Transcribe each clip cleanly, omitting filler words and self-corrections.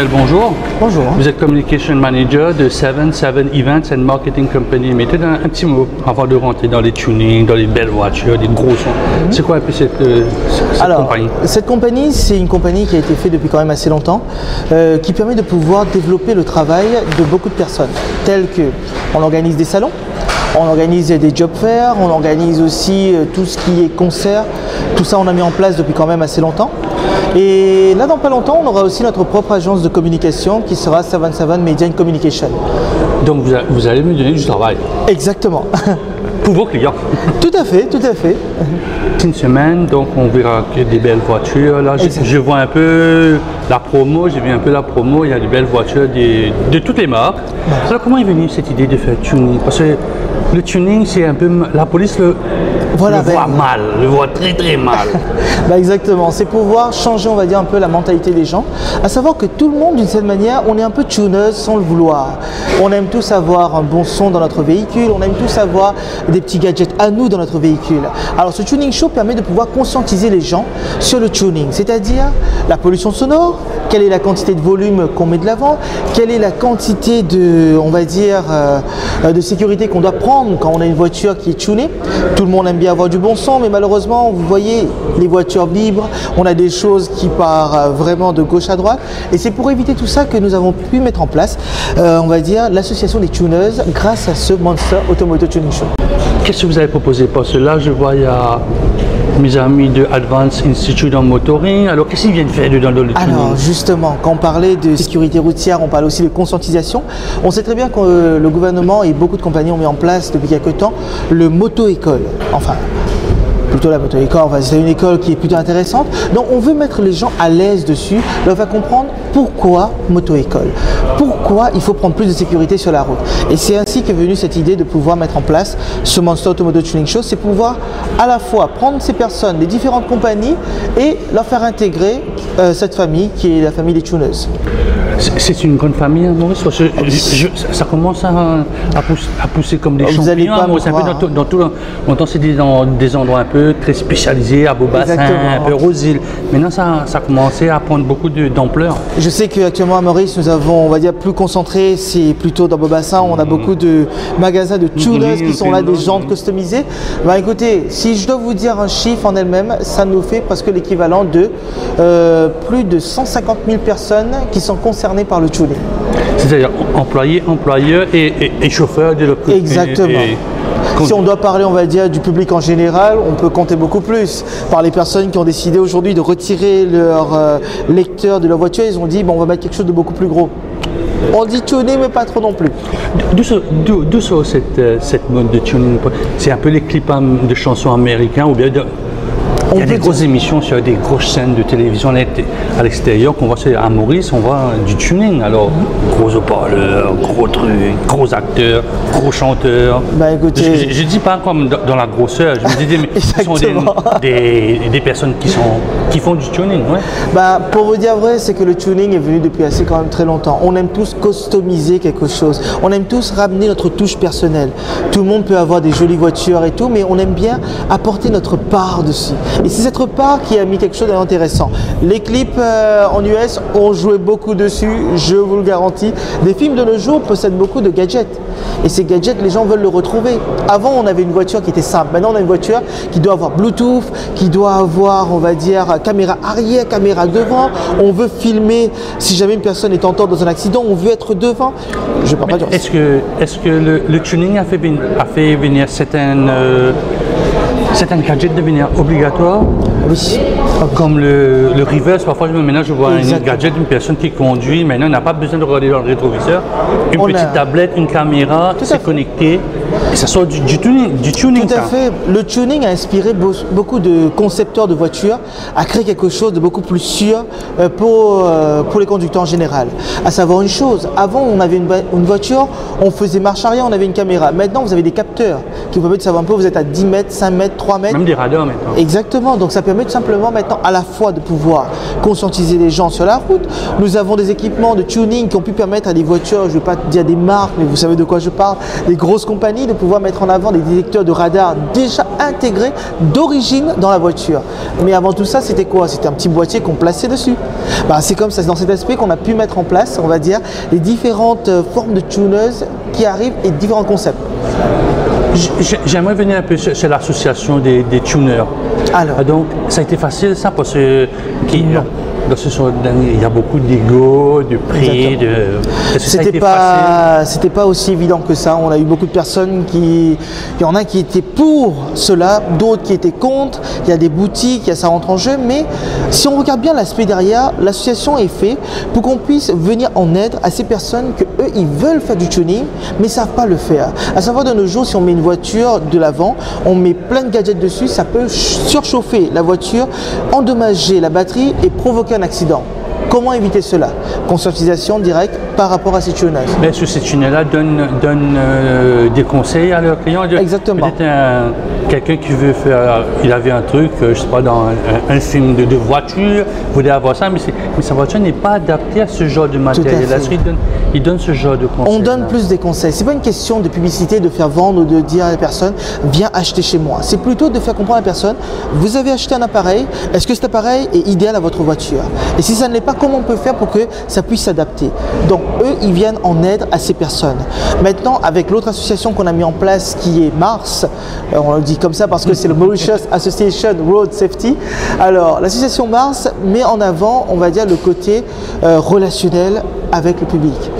Samuel, bonjour. Bonjour. Vous êtes Communication Manager de Seven Events and Marketing Company. Mettez un petit mot avant de rentrer dans les tunings, dans les belles voitures, les gros sons. C'est quoi un peu cette compagnie? Cette compagnie, c'est une compagnie qui a été faite depuis quand même assez longtemps, qui permet de pouvoir développer le travail de beaucoup de personnes, telles que on organise des salons, on organise des job fairs, on organise aussi tout ce qui est concert. Tout ça, on a mis en place depuis quand même assez longtemps. Et là, dans pas longtemps, on aura aussi notre propre agence de communication qui sera 77 Media and Communication. Donc, vous allez me donner du travail? Exactement. Pour vos clients? Tout à fait, tout à fait. Une semaine, donc on verra que des belles voitures. Là, je vois un peu la promo, j'ai vu un peu la promo, il y a des belles voitures de toutes les marques. Alors, comment est venue cette idée de faire tuning? Parce que le tuning, c'est un peu... La police le voit mal, le voit très très mal. Exactement, c'est pouvoir changer, on va dire, un peu la mentalité des gens. À savoir que tout le monde, d'une certaine manière, on est un peu tuneuse sans le vouloir. On aime tous avoir un bon son dans notre véhicule, on aime tous avoir des petits gadgets à nous dans notre véhicule. Alors ce tuning show permet de pouvoir conscientiser les gens sur le tuning, c'est-à-dire la pollution sonore, quelle est la quantité de volume qu'on met de l'avant, quelle est la quantité de, on va dire, de sécurité qu'on doit prendre quand on a une voiture qui est tunée. Tout le monde aime bien avoir du bon son, mais malheureusement, vous voyez, les voitures vibrent, on a des choses qui partent vraiment de gauche à droite, et c'est pour éviter tout ça que nous avons pu mettre en place, on va dire, l'association des tuneuses grâce à ce Monster Automotive Tuning Show. Qu'est-ce que vous avez proposé? Parce que là, je vois, il y a mes amis de Advanced Institute en Motoring. Alors, qu'est-ce qu'ils viennent faire dedans dans le tuning? Alors, justement, quand on parlait de sécurité routière, on parle aussi de conscientisation. On sait très bien que le gouvernement et beaucoup de compagnies ont mis en place depuis quelques temps le moto-école. Enfin, plutôt la moto-école, c'est une école qui est plutôt intéressante. Donc on veut mettre les gens à l'aise dessus, leur faire comprendre pourquoi moto-école, pourquoi il faut prendre plus de sécurité sur la route. Et c'est ainsi qu'est venue cette idée de pouvoir mettre en place ce Monster Automotive Tuning Show, c'est pouvoir à la fois prendre ces personnes des différentes compagnies et leur faire intégrer cette famille qui est la famille des tuneuses. C'est une grande famille, Maurice. Ça commence à pousser comme des champignons. C'est un peu dans tout longtemps, c'est des endroits un peu très spécialisés, à Beaubassin, un peu Roseville. Maintenant, ça a commencé à prendre beaucoup d'ampleur. Je sais qu'actuellement à Maurice, nous avons, on va dire, plus concentré, c'est plutôt dans Beaubassin. On a beaucoup de magasins de tuneuses qui sont là, des jantes customisées. Écoutez, si je dois vous dire un chiffre en elle-même, ça nous fait presque l'équivalent de plus de 150 000 personnes qui sont concernées par le tuning. C'est-à-dire employés, employeurs et chauffeurs de l'autre côté. Exactement. Si on doit parler, on va dire, du public en général, on peut compter beaucoup plus. Par les personnes qui ont décidé aujourd'hui de retirer leur lecteur de leur voiture, ils ont dit, bon, on va mettre quelque chose de beaucoup plus gros. On dit tuner, mais pas trop non plus. D'où sort cette mode de tuning? C'est un peu les clips de chansons américains ou bien il y a des grosses émissions sur des grosses scènes de télévision à l'extérieur qu'on voit à Maurice, on voit du tuning. Alors, gros haut-parleurs, gros trucs, gros acteurs, gros chanteurs. Écoutez, je ne dis pas comme dans la grosseur, je me dis mais ce sont des personnes qui font du tuning. Ouais. Pour vous dire vrai, c'est que le tuning est venu depuis assez quand même très longtemps. On aime tous customiser quelque chose. On aime tous ramener notre touche personnelle. Tout le monde peut avoir des jolies voitures et tout, mais on aime bien apporter notre part dessus. Et c'est cette part qui a mis quelque chose d'intéressant. Les clips en US ont joué beaucoup dessus, je vous le garantis. Les films de nos jours possèdent beaucoup de gadgets. Et ces gadgets, les gens veulent le retrouver. Avant, on avait une voiture qui était simple. Maintenant, on a une voiture qui doit avoir Bluetooth, qui doit avoir, on va dire, caméra arrière, caméra devant. On veut filmer si jamais une personne est en tort dans un accident, on veut être devant. Je parle pas du reste. Est-ce que le tuning a fait venir certains gadgets devenir obligatoires? Oui. Comme le reverse, parfois maintenant je vois un gadget d'une personne qui conduit, maintenant n'a pas besoin de regarder dans le rétroviseur, une petite tablette, une caméra, c'est connecté et ça sort du tuning. Tout à fait. Le tuning a inspiré beaucoup de concepteurs de voitures à créer quelque chose de beaucoup plus sûr pour les conducteurs en général. À savoir une chose, avant on avait une voiture, on faisait marche arrière, on avait une caméra. Maintenant vous avez des capteurs qui vous permettent de savoir un peu, vous êtes à 10 mètres, 5 mètres, 3 mètres. Même des radars maintenant. Exactement, donc ça permet tout simplement de maintenant à la fois de pouvoir conscientiser les gens sur la route. Nous avons des équipements de tuning qui ont pu permettre à des voitures, je ne vais pas dire des marques, mais vous savez de quoi je parle, des grosses compagnies, de pouvoir mettre en avant des détecteurs de radar déjà intégrés d'origine dans la voiture. Mais avant tout ça, c'était quoi? C'était un petit boîtier qu'on plaçait dessus. Bah, c'est comme ça, c'est dans cet aspect qu'on a pu mettre en place, on va dire, les différentes formes de tuneuses qui arrivent et différents concepts. J'aimerais venir un peu sur l'association des tuners. Alors, Donc, ça a été facile ça parce que il y a beaucoup d'ego, de prix, c'était pas aussi évident que ça. On a eu beaucoup de personnes il y en a qui étaient pour cela, d'autres qui étaient contre. Il y a des boutiques, ça rentre en jeu. Mais si on regarde bien l'aspect derrière, l'association est faite pour qu'on puisse venir en aide à ces personnes que eux ils veulent faire du tuning, mais ne savent pas le faire. À savoir de nos jours, si on met une voiture de l'avant, on met plein de gadgets dessus, ça peut surchauffer la voiture, endommager la batterie et provoquer un accident. Comment éviter cela? Conscientisation directe par rapport à ces tuneuses. Mais est-ce que ces tuneurs-là donnent des conseils à leurs clients? Exactement. Peut-être quelqu'un qui veut faire, il avait un truc, je ne sais pas, dans un film de voiture, voulait avoir ça, mais sa voiture n'est pas adaptée à ce genre de matériel. Il donne ce genre de conseils. On donne plus des conseils. Ce n'est pas une question de publicité, de faire vendre ou de dire à la personne, viens acheter chez moi. C'est plutôt de faire comprendre à la personne, vous avez acheté un appareil, est-ce que cet appareil est idéal à votre voiture? Et si ça ne l'est pas, comment on peut faire pour que ça puisse s'adapter? Donc eux, ils viennent en aide à ces personnes. Maintenant, avec l'autre association qu'on a mis en place qui est Mars, on le dit comme ça parce que c'est le Mauritius Association Road Safety. Alors l'association Mars met en avant, on va dire, le côté relationnel avec le public.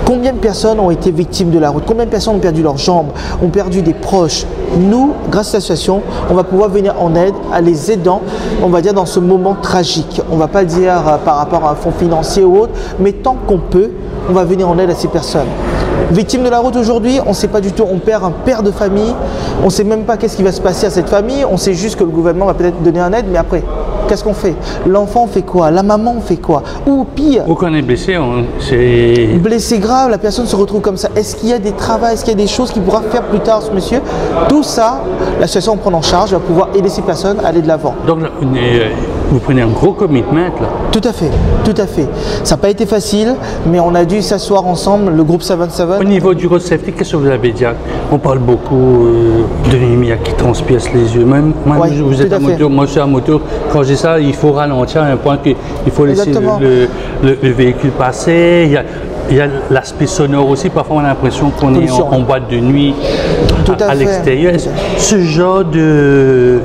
Combien de personnes ont été victimes de la route? Combien de personnes ont perdu leurs jambes, ont perdu des proches? Nous, grâce à l'association, on va pouvoir venir en aide à les aidants, on va dire dans ce moment tragique. On ne va pas dire par rapport à un fonds financier ou autre, mais tant qu'on peut, on va venir en aide à ces personnes. Victime de la route aujourd'hui, on ne sait pas du tout, on perd un père de famille, on ne sait même pas qu'est-ce qui va se passer à cette famille, on sait juste que le gouvernement va peut-être donner un aide, mais après, qu'est-ce qu'on fait? L'enfant fait quoi? La maman fait quoi? Ou pire, ou qu'on est blessé, c'est... Blessé grave, la personne se retrouve comme ça. Est-ce qu'il y a des travaux, est-ce qu'il y a des choses qu'il pourra faire plus tard, ce monsieur? Tout ça, l'association prend en charge, va pouvoir aider ces personnes à aller de l'avant. Donc, vous prenez un gros commitment là? Tout à fait, tout à fait. Ça n'a pas été facile, mais on a dû s'asseoir ensemble, le groupe 77. Au niveau du road safety, qu'est-ce que vous avez dit? On parle beaucoup de lumière qui transpierce les yeux. Même moi, vous êtes à moto, moi je suis à moto. Quand je dis ça, il faut ralentir à un point qu'il faut laisser le véhicule passer. Il y a l'aspect sonore aussi. Parfois, on a l'impression qu'on est en boîte de nuit à l'extérieur. Ce genre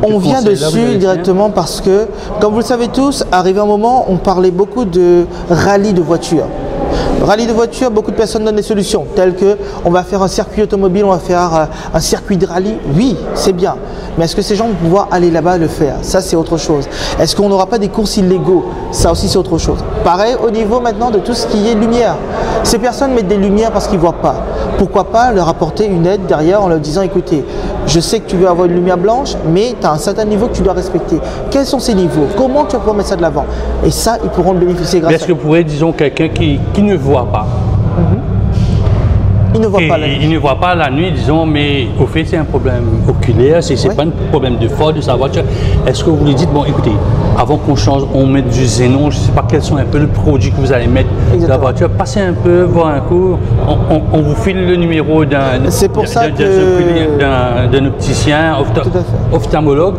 on vient dessus directement parce que, comme vous le savez tous, arrivé un moment, on parlait beaucoup de rallye de voitures. Rallye de voiture, beaucoup de personnes donnent des solutions, telles que on va faire un circuit automobile, on va faire un circuit de rallye. Oui, c'est bien. Mais est-ce que ces gens vont pouvoir aller là-bas et le faire? Ça, c'est autre chose. Est-ce qu'on n'aura pas des courses illégaux? Ça aussi, c'est autre chose. Pareil au niveau maintenant de tout ce qui est lumière. Ces personnes mettent des lumières parce qu'ils ne voient pas. Pourquoi pas leur apporter une aide derrière en leur disant, écoutez, je sais que tu veux avoir une lumière blanche, mais tu as un certain niveau que tu dois respecter. Quels sont ces niveaux? Comment tu vas pouvoir mettre ça de l'avant? Et ça, ils pourront le bénéficier grâce à ça. Est-ce que vous pourriez, disons, quelqu'un qui ne voit pas? Il ne voit pas la nuit. Il ne voit pas la nuit, disons, mais au fait, c'est un problème oculaire, c'est pas un problème de force de sa voiture. Est-ce que vous lui dites, bon, écoutez, avant qu'on change, on met du xénon, je ne sais pas quels sont un peu le produit que vous allez mettre dans la voiture, passez un peu, voir un cours, on vous file le numéro d'un opticien, ophtalmologue,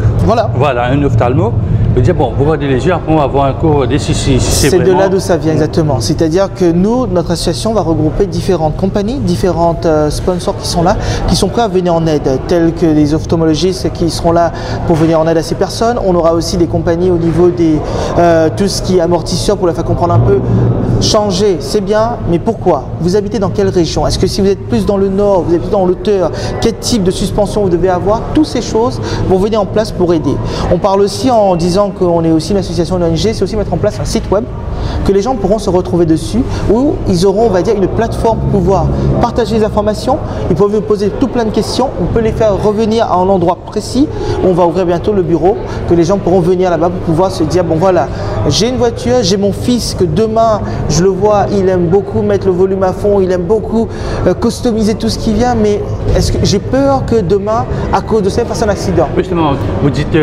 voilà, un ophtalmo. Vous dire, bon, vous regardez les yeux, après on va avoir un cours d'ici. C'est de là d'où ça vient, exactement. C'est-à-dire que nous, notre association va regrouper différentes compagnies, différentes sponsors qui sont là, qui sont prêts à venir en aide, tels que les ophtalmologistes qui seront là pour venir en aide à ces personnes. On aura aussi des compagnies au niveau des tout ce qui est amortisseur pour leur faire comprendre un peu. Changer, c'est bien, mais pourquoi? Vous habitez dans quelle région? Est-ce que si vous êtes plus dans le nord, vous êtes plus dans l'hauteur, quel type de suspension vous devez avoir? Toutes ces choses vont venir en place pour aider. On parle aussi en disant qu'on est aussi une association d'ONG, c'est aussi mettre en place un site web que les gens pourront se retrouver dessus, où ils auront, on va dire, une plateforme pour pouvoir partager les informations. Ils peuvent nous poser tout plein de questions. On peut les faire revenir à un endroit précis. On va ouvrir bientôt le bureau, que les gens pourront venir là-bas pour pouvoir se dire, bon voilà, j'ai une voiture, j'ai mon fils que demain, je le vois, il aime beaucoup mettre le volume à fond, il aime beaucoup customiser tout ce qui vient, mais est-ce que j'ai peur que demain, à cause de ça, il fasse un accident? Justement, vous dites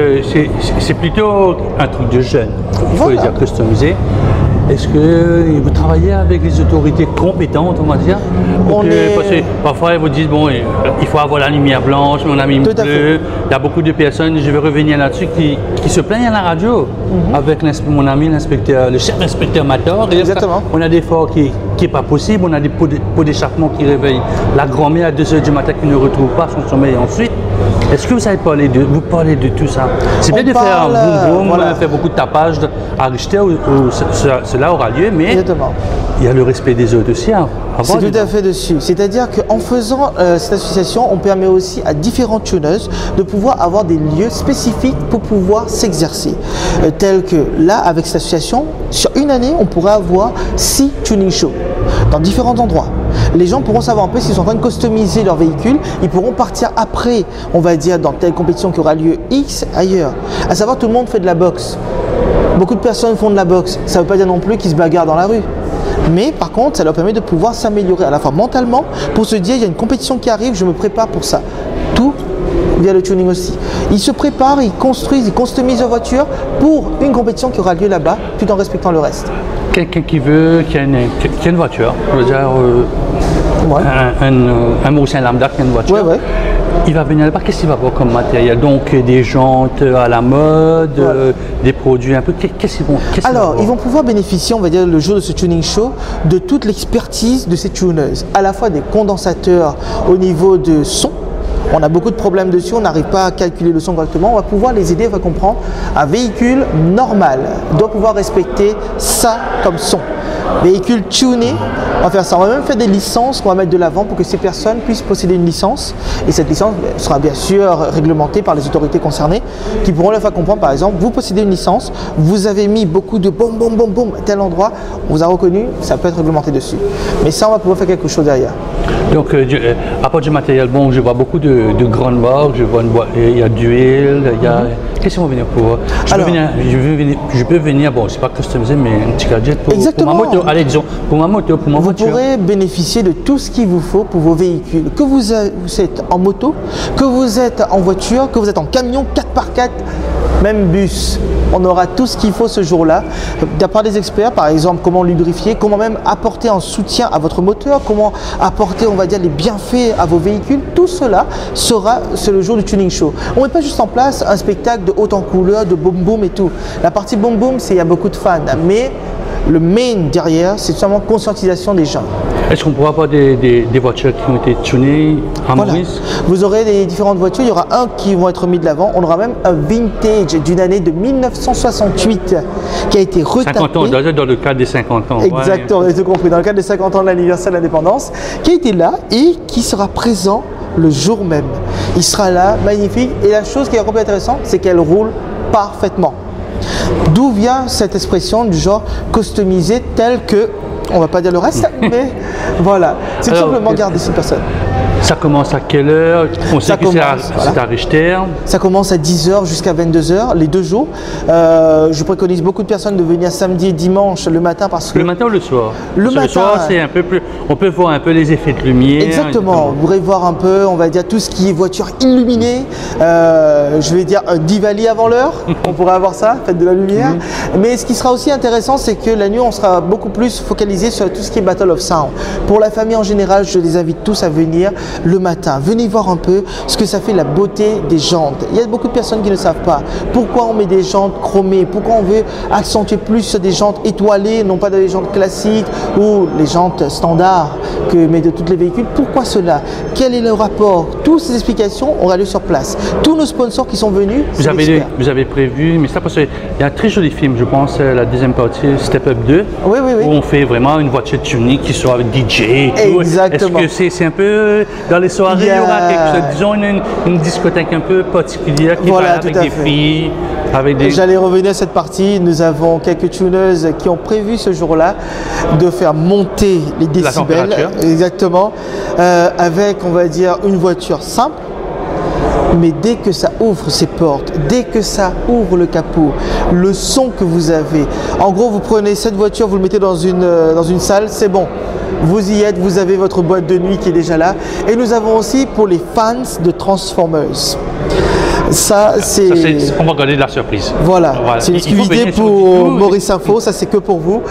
c'est plutôt un truc de jeune, il faut le dire, customiser. Est-ce que vous travaillez avec les autorités compétentes, on va dire? Parce que parfois, ils vous disent, bon, il faut avoir la lumière blanche, on a mis bleu. Il y a beaucoup de personnes, je vais revenir là-dessus, qui se plaignent à la radio avec mon ami, l'inspecteur, le chef inspecteur Mator. Exactement. On a des fois qui n'est pas possible, on a des pots d'échappement qui réveillent la grand-mère à 2 h du matin qui ne retrouve pas son sommeil ensuite. Est-ce que vous avez parlé de tout ça? C'est bien de faire un boom, voilà. Faire beaucoup de tapage à Richter où cela aura lieu, mais exactement. Il y a le respect des autres aussi. C'est tout à fait dessus. C'est-à-dire qu'en faisant cette association, on permet aussi à différentes tuneuses de pouvoir avoir des lieux spécifiques pour pouvoir s'exercer. Tels que là, avec cette association, sur une année, on pourrait avoir 6 tuning shows dans différents endroits. Les gens pourront savoir un peu s'ils sont en train de customiser leur véhicule, ils pourront partir après, on va dire, dans telle compétition qui aura lieu X ailleurs. À savoir, tout le monde fait de la boxe. Beaucoup de personnes font de la boxe. Ça ne veut pas dire non plus qu'ils se bagarrent dans la rue. Mais par contre, ça leur permet de pouvoir s'améliorer à la fois mentalement pour se dire, il y a une compétition qui arrive, je me prépare pour ça. Tout via le tuning aussi. Ils se préparent, ils construisent, ils customisent leur voiture pour une compétition qui aura lieu là-bas, tout en respectant le reste. Quelqu'un qui a une voiture, je veux dire, un Mauricien lambda qui a une voiture, il va venir là-bas, qu'est-ce qu'il va avoir comme matériel? Donc des jantes à la mode, des produits un peu, qu'est-ce qu'ils vont Alors, ils vont pouvoir bénéficier, on va dire, le jour de ce tuning show, de toute l'expertise de ces tuneuses, à la fois des condensateurs au niveau de son. On a beaucoup de problèmes dessus, on n'arrive pas à calculer le son correctement. On va pouvoir les aider à comprendre un véhicule normal doit pouvoir respecter ça comme son. Véhicule tuné, on va faire ça. On va même faire des licences qu'on va mettre de l'avant pour que ces personnes puissent posséder une licence. Et cette licence sera bien sûr réglementée par les autorités concernées qui pourront leur faire comprendre, par exemple, vous possédez une licence, vous avez mis beaucoup de boum, boum, boum, boum à tel endroit, on vous a reconnu, ça peut être réglementé dessus. Mais ça, on va pouvoir faire quelque chose derrière. Donc, à part du matériel, bon, je vois beaucoup de grandes marques, je vois il y a d'huile, il y a... Qu'est-ce qu'ils vont venir pour? Je peux venir, bon, c'est pas customisé, mais un petit gadget pour ma moto. Allez, disons, pour ma moto, pour ma voiture. Vous pourrez bénéficier de tout ce qu'il vous faut pour vos véhicules. Que vous êtes en moto, que vous êtes en voiture, que vous êtes en camion, 4x4, même bus. On aura tout ce qu'il faut ce jour-là. D'après des experts, par exemple, comment lubrifier, comment même apporter un soutien à votre moteur, comment apporter, on va dire, les bienfaits à vos véhicules. Tout cela c'est le jour du tuning show. On ne met pas juste en place un spectacle de haute en couleur, de boom boom et tout. La partie boom boom, il y a beaucoup de fans, mais le main derrière, c'est seulement conscientisation des gens. Est-ce qu'on pourra avoir des voitures qui ont été tunées en Maurice? Vous aurez des différentes voitures, il y aura un qui vont être mis de l'avant. On aura même un vintage d'une année de 1968 qui a été retapé. 50 ans, dans le cadre des 50 ans. Exactement, vous avez tout compris, dans le cadre des 50 ans de l'anniversaire de l'indépendance, qui a été là et qui sera présent le jour même. Il sera là, magnifique. Et la chose qui est complètement intéressante, c'est qu'elle roule parfaitement. D'où vient cette expression du genre customisé tel que, on va pas dire le reste, mais voilà, c'est tout simplement garder cette personne. Ça commence à quelle heure? On sait que c'est à Richter. Ça commence à 10 h jusqu'à 22 h, les 2 jours. Je préconise beaucoup de personnes de venir samedi et dimanche le matin parce que... Le matin ou le soir? Le soir, c'est un peu plus... On peut voir un peu les effets de lumière. Exactement. Vous pourrez voir un peu, on va dire, tout ce qui est voiture illuminée. Je vais dire un Diwali avant l'heure. On pourrait avoir ça, fête de la lumière. Mais ce qui sera aussi intéressant, c'est que la nuit, on sera beaucoup plus focalisé sur tout ce qui est Battle of Sound. Pour la famille en général, je les invite tous à venir le matin. Venez voir un peu ce que ça fait la beauté des jantes. Il y a beaucoup de personnes qui ne savent pas pourquoi on met des jantes chromées, pourquoi on veut accentuer plus sur des jantes étoilées, non pas des jantes classiques ou les jantes standards que mettent de tous les véhicules. Pourquoi cela? Quel est le rapport? Toutes ces explications aura lieu sur place. Tous nos sponsors qui sont venus, vous avez prévu, mais ça parce qu'il y a un très joli film, je pense, la deuxième partie, Step Up 2, où on fait vraiment une voiture tunée qui sera avec DJ et tout. Exactement. Est-ce que c'est un peu... Dans les soirées, il y aura quelque chose, disons une discothèque un peu particulière qui va avec des filles. J'allais revenir à cette partie. Nous avons quelques tuneuses qui ont prévu ce jour-là de faire monter les décibels. Exactement. Avec, on va dire, une voiture simple. Mais dès que ça ouvre ses portes, dès que ça ouvre le capot, le son que vous avez, en gros vous prenez cette voiture, vous le mettez dans une salle, c'est bon. Vous y êtes, vous avez votre boîte de nuit qui est déjà là. Et nous avons aussi pour les fans de Transformers. Ça, c'est... On va garder de la surprise. Voilà. C'est une exclusivité pour Maurice Info, ça c'est que pour vous.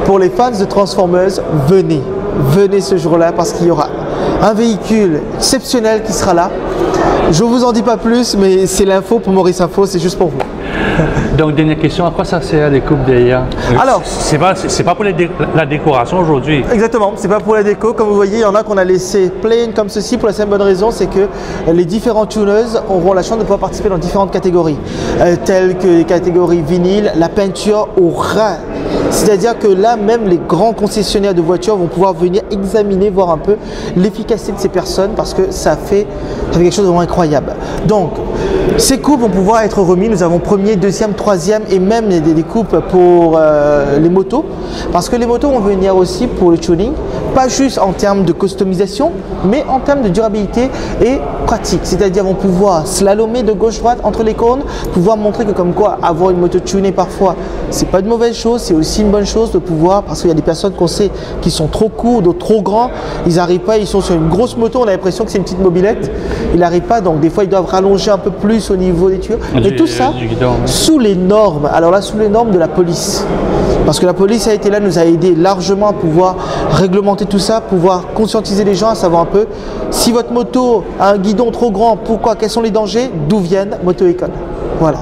Pour les fans de Transformers, venez. Venez ce jour-là parce qu'il y aura un véhicule exceptionnel qui sera là. Je ne vous en dis pas plus, mais c'est l'info pour Maurice Info, c'est juste pour vous. Donc, dernière question, à quoi ça sert les coupes derrière? Alors, c'est pas pour la décoration aujourd'hui. Exactement, c'est pas pour la déco. Comme vous voyez, il y en a qu'on a laissé plain comme ceci pour la simple bonne raison, c'est que les différentes tuneuses auront la chance de pouvoir participer dans différentes catégories, telles que les catégories vinyle, la peinture au ras. C'est-à-dire que là, même les grands concessionnaires de voitures vont pouvoir venir examiner, voir un peu l'efficacité de ces personnes parce que ça fait quelque chose de vraiment incroyable. Donc, ces coupes vont pouvoir être remis. Nous avons premier, deuxième, troisième et même des coupes pour les motos. Parce que les motos vont venir aussi pour le tuning, pas juste en termes de customisation, mais en termes de durabilité et pratique. C'est-à-dire vont pouvoir slalomer de gauche-droite entre les cônes, pouvoir montrer que comme quoi avoir une moto tunée parfois, c'est pas de mauvaise chose, c'est aussi une bonne chose de pouvoir, parce qu'il y a des personnes qu'on sait qui sont trop courts, d'autres trop grands, ils n'arrivent pas, ils sont sur une grosse moto, on a l'impression que c'est une petite mobilette, ils n'arrivent pas, donc des fois ils doivent rallonger un peu plus au niveau des tuyaux, et tout ça sous les normes, alors là sous les normes de la police, parce que la police a été là, nous a aidé largement à pouvoir réglementer tout ça, pouvoir conscientiser les gens, à savoir un peu si votre moto a un guidon trop grand, pourquoi, quels sont les dangers, d'où viennent Moto École. Voilà.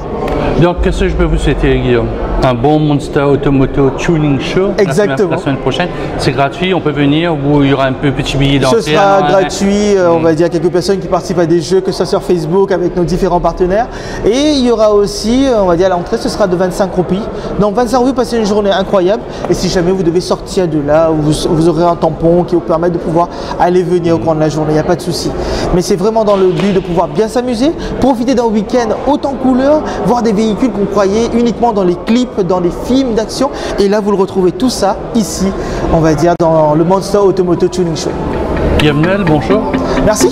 Donc, qu'est-ce que je peux vous souhaiter, Guillaume? Un bon Monster Automoto Tuning Show. Exactement. La semaine prochaine. C'est gratuit, on peut venir ou il y aura un peu petit billet d'entrée? Ce sera gratuit, on va dire quelques personnes qui participent à des jeux, que ce soit sur Facebook avec nos différents partenaires. Et il y aura aussi, on va dire à l'entrée, ce sera de 25 roupies. Donc 25 roupies, passer une journée incroyable. Et si jamais vous devez sortir de là, vous aurez un tampon qui vous permet de pouvoir aller venir au cours de la journée, il n'y a pas de souci. Mais c'est vraiment dans le but de pouvoir bien s'amuser, profiter d'un week-end haut en couleurs, voir des véhicules qu'on croyait uniquement dans les clips, dans les films d'action, et là vous le retrouvez tout ça ici, on va dire dans le Monster Automoto Tuning Show. Guillaume Noël, bon show. Merci.